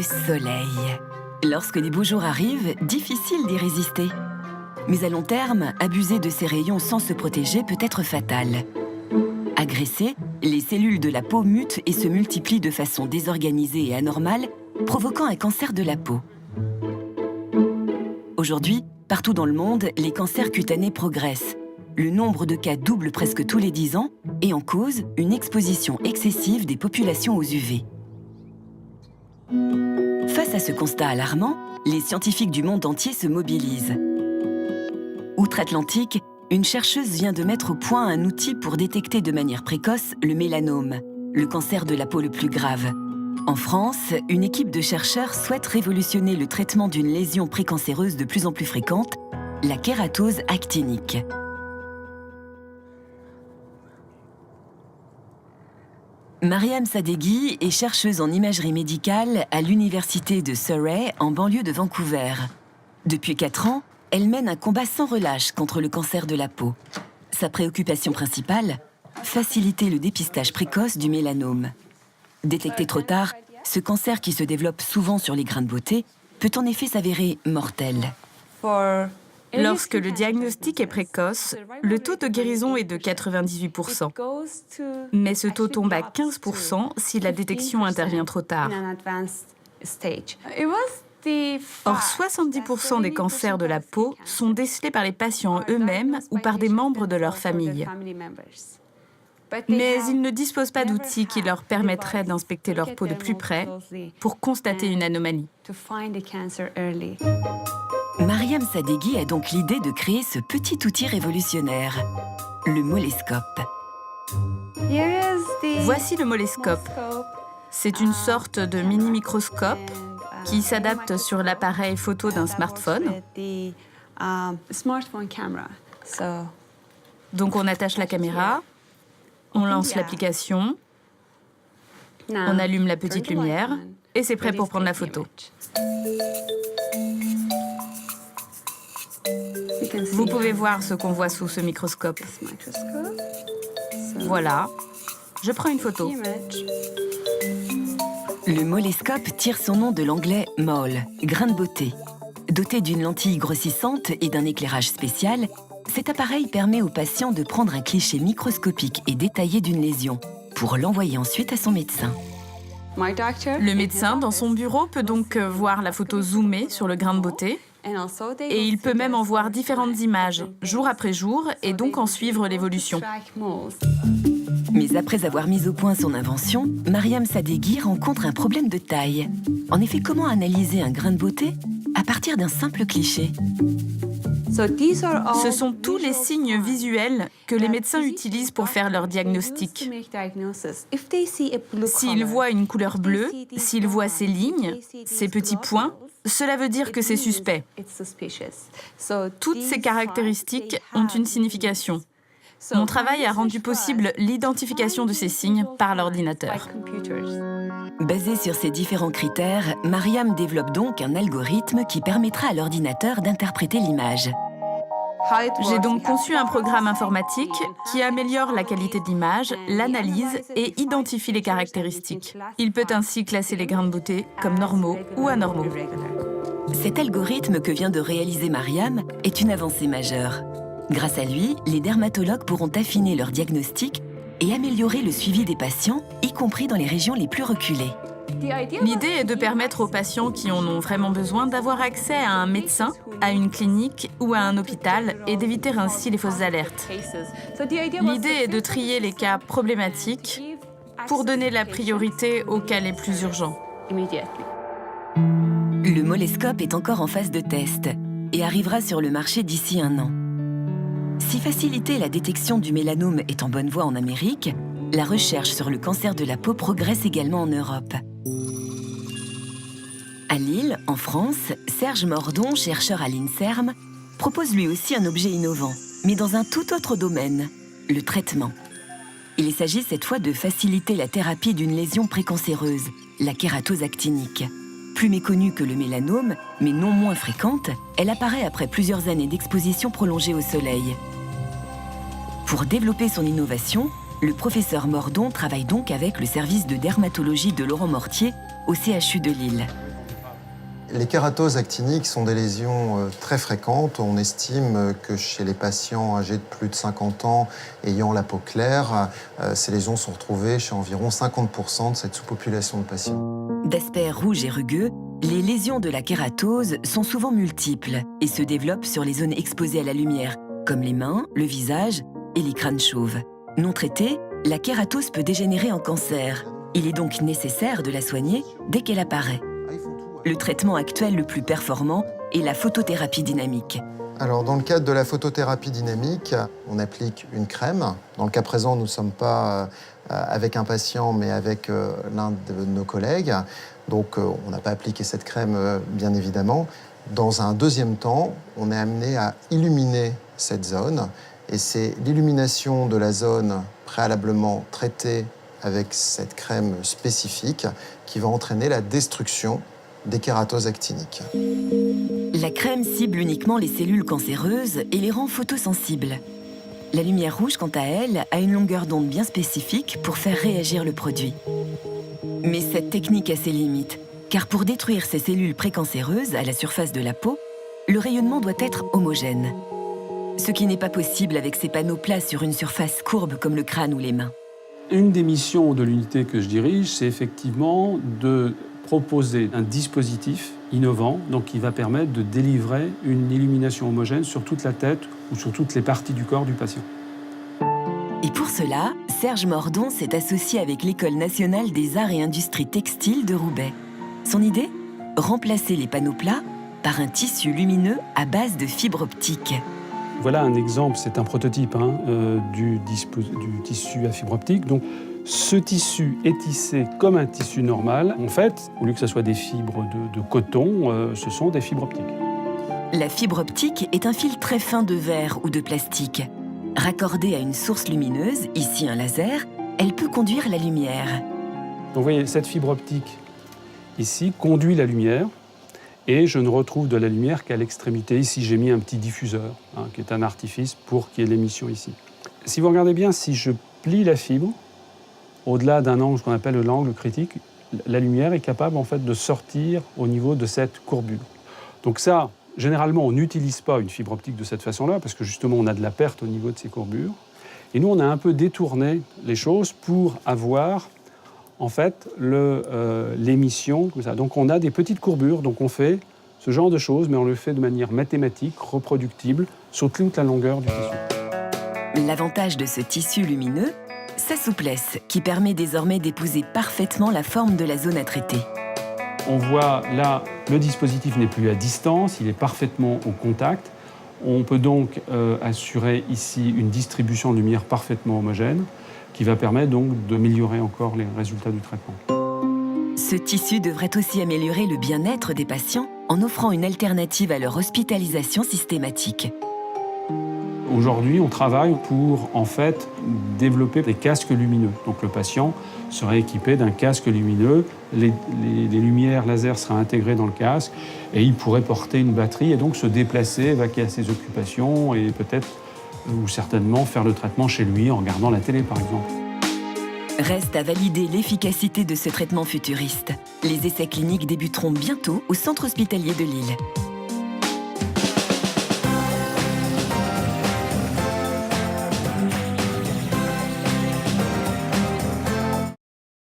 le soleil. Lorsque les beaux jours arrivent, difficile d'y résister. Mais à long terme, abuser de ces rayons sans se protéger peut être fatal. Agressées, les cellules de la peau mutent et se multiplient de façon désorganisée et anormale, provoquant un cancer de la peau. Aujourd'hui, partout dans le monde, les cancers cutanés progressent. Le nombre de cas double presque tous les 10 ans et en cause une exposition excessive des populations aux UV. Face à ce constat alarmant, les scientifiques du monde entier se mobilisent. Outre-Atlantique, une chercheuse vient de mettre au point un outil pour détecter de manière précoce le mélanome, le cancer de la peau le plus grave. En France, une équipe de chercheurs souhaite révolutionner le traitement d'une lésion précancéreuse de plus en plus fréquente, la kératose actinique. Mariam Sadeghi est chercheuse en imagerie médicale à l'université de Surrey, en banlieue de Vancouver. Depuis 4 ans, elle mène un combat sans relâche contre le cancer de la peau. Sa préoccupation principale, faciliter le dépistage précoce du mélanome. Détecté trop tard, ce cancer qui se développe souvent sur les grains de beauté peut en effet s'avérer mortel. Lorsque le diagnostic est précoce, le taux de guérison est de 98%. Mais ce taux tombe à 15% si la détection intervient trop tard. Or, 70% des cancers de la peau sont décelés par les patients eux-mêmes ou par des membres de leur famille. Mais ils ne disposent pas d'outils qui leur permettraient d'inspecter leur peau de plus près pour constater une anomalie. Mariam Sadeghi a donc l'idée de créer ce petit outil révolutionnaire, le molescope. Voici le molescope. C'est une sorte de mini-microscope qui s'adapte sur l'appareil photo d'un smartphone. Donc on attache la caméra, on lance l'application, on allume la petite lumière et c'est prêt pour prendre la photo. Vous pouvez voir ce qu'on voit sous ce microscope. Voilà, je prends une photo. Le molescope tire son nom de l'anglais « mole », grain de beauté. Doté d'une lentille grossissante et d'un éclairage spécial, cet appareil permet au patient de prendre un cliché microscopique et détaillé d'une lésion pour l'envoyer ensuite à son médecin. Le médecin, dans son bureau, peut donc voir la photo zoomée sur le grain de beauté et il peut même en voir différentes images, jour après jour, et donc en suivre l'évolution. Mais après avoir mis au point son invention, Mariam Sadeghi rencontre un problème de taille. En effet, comment analyser un grain de beauté à partir d'un simple cliché ? Ce sont tous les signes visuels que les médecins utilisent pour faire leur diagnostic. S'ils voient une couleur bleue, s'ils voient ces lignes, ces petits points, cela veut dire que c'est suspect. Toutes ces caractéristiques ont une signification. Mon travail a rendu possible l'identification de ces signes par l'ordinateur. Basé sur ces différents critères, Mariam développe donc un algorithme qui permettra à l'ordinateur d'interpréter l'image. J'ai donc conçu un programme informatique qui améliore la qualité de l'image, l'analyse et identifie les caractéristiques. Il peut ainsi classer les grains de beauté comme normaux ou anormaux. Cet algorithme que vient de réaliser Mariam est une avancée majeure. Grâce à lui, les dermatologues pourront affiner leur diagnostic et améliorer le suivi des patients, y compris dans les régions les plus reculées. L'idée est de permettre aux patients qui en ont vraiment besoin d'avoir accès à un médecin, à une clinique ou à un hôpital et d'éviter ainsi les fausses alertes. L'idée est de trier les cas problématiques pour donner la priorité aux cas les plus urgents. Le molescope est encore en phase de test et arrivera sur le marché d'ici 1 an. Si faciliter la détection du mélanome est en bonne voie en Amérique, la recherche sur le cancer de la peau progresse également en Europe. À Lille, en France, Serge Mordon, chercheur à l'INSERM, propose lui aussi un objet innovant, mais dans un tout autre domaine, le traitement. Il s'agit cette fois de faciliter la thérapie d'une lésion précancéreuse, la kératose actinique. Plus méconnue que le mélanome, mais non moins fréquente, elle apparaît après plusieurs années d'exposition prolongée au soleil. Pour développer son innovation, le professeur Mordon travaille donc avec le service de dermatologie de Laurent Mortier au CHU de Lille. Les kératoses actiniques sont des lésions très fréquentes. On estime que chez les patients âgés de plus de 50 ans ayant la peau claire, ces lésions sont retrouvées chez environ 50% de cette sous-population de patients. D'aspect rouge et rugueux, les lésions de la kératose sont souvent multiples et se développent sur les zones exposées à la lumière, comme les mains, le visage et les crânes chauves. Non traitée, la kératose peut dégénérer en cancer. Il est donc nécessaire de la soigner dès qu'elle apparaît. Le traitement actuel le plus performant est la photothérapie dynamique. Alors, dans le cadre de la photothérapie dynamique, on applique une crème. Dans le cas présent, nous ne sommes pas avec un patient, mais avec l'un de nos collègues. Donc, on n'a pas appliqué cette crème, bien évidemment. Dans un deuxième temps, on est amené à illuminer cette zone. Et c'est l'illumination de la zone préalablement traitée avec cette crème spécifique qui va entraîner la destruction des kératoses actiniques. La crème cible uniquement les cellules cancéreuses et les rend photosensibles. La lumière rouge, quant à elle, a une longueur d'onde bien spécifique pour faire réagir le produit. Mais cette technique a ses limites, car pour détruire ces cellules précancéreuses à la surface de la peau, le rayonnement doit être homogène. Ce qui n'est pas possible avec ces panneaux plats sur une surface courbe comme le crâne ou les mains. Une des missions de l'unité que je dirige, c'est effectivement de proposer un dispositif innovant, donc qui va permettre de délivrer une illumination homogène sur toute la tête ou sur toutes les parties du corps du patient. Et pour cela, Serge Mordon s'est associé avec l'École nationale des arts et industries textiles de Roubaix. Son idée ? Remplacer les panneaux plats par un tissu lumineux à base de fibres optiques. Voilà un exemple, c'est un prototype du tissu à fibre optique. Donc, ce tissu est tissé comme un tissu normal. En fait, au lieu que ce soit des fibres de coton, ce sont des fibres optiques. La fibre optique est un fil très fin de verre ou de plastique. Raccordée à une source lumineuse, ici un laser, elle peut conduire la lumière. Donc, vous voyez, cette fibre optique, ici, conduit la lumière. Et je ne retrouve de la lumière qu'à l'extrémité. Ici, j'ai mis un petit diffuseur, qui est un artifice pour qu'il y ait l'émission ici. Si vous regardez bien, si je plie la fibre, au-delà d'un angle qu'on appelle l'angle critique, la lumière est capable en fait de sortir au niveau de cette courbure. Donc ça, généralement, on n'utilise pas une fibre optique de cette façon-là, parce que justement, on a de la perte au niveau de ces courbures. Et nous, on a un peu détourné les choses pour avoir en fait, l'émission, comme ça. Donc on a des petites courbures, donc on fait ce genre de choses, mais on le fait de manière mathématique, reproductible, sur toute la longueur du tissu. L'avantage de ce tissu lumineux, sa souplesse, qui permet désormais d'épouser parfaitement la forme de la zone à traiter. On voit là, le dispositif n'est plus à distance, il est parfaitement au contact. On peut donc assurer ici une distribution de lumière parfaitement homogène, qui va permettre donc d'améliorer encore les résultats du traitement. Ce tissu devrait aussi améliorer le bien-être des patients en offrant une alternative à leur hospitalisation systématique. Aujourd'hui, on travaille pour en fait développer des casques lumineux. Donc le patient serait équipé d'un casque lumineux, les lumières laser seraient intégrées dans le casque et il pourrait porter une batterie et donc se déplacer, vaquer à ses occupations et peut-être ou certainement faire le traitement chez lui en regardant la télé, par exemple. Reste à valider l'efficacité de ce traitement futuriste. Les essais cliniques débuteront bientôt au centre hospitalier de Lille.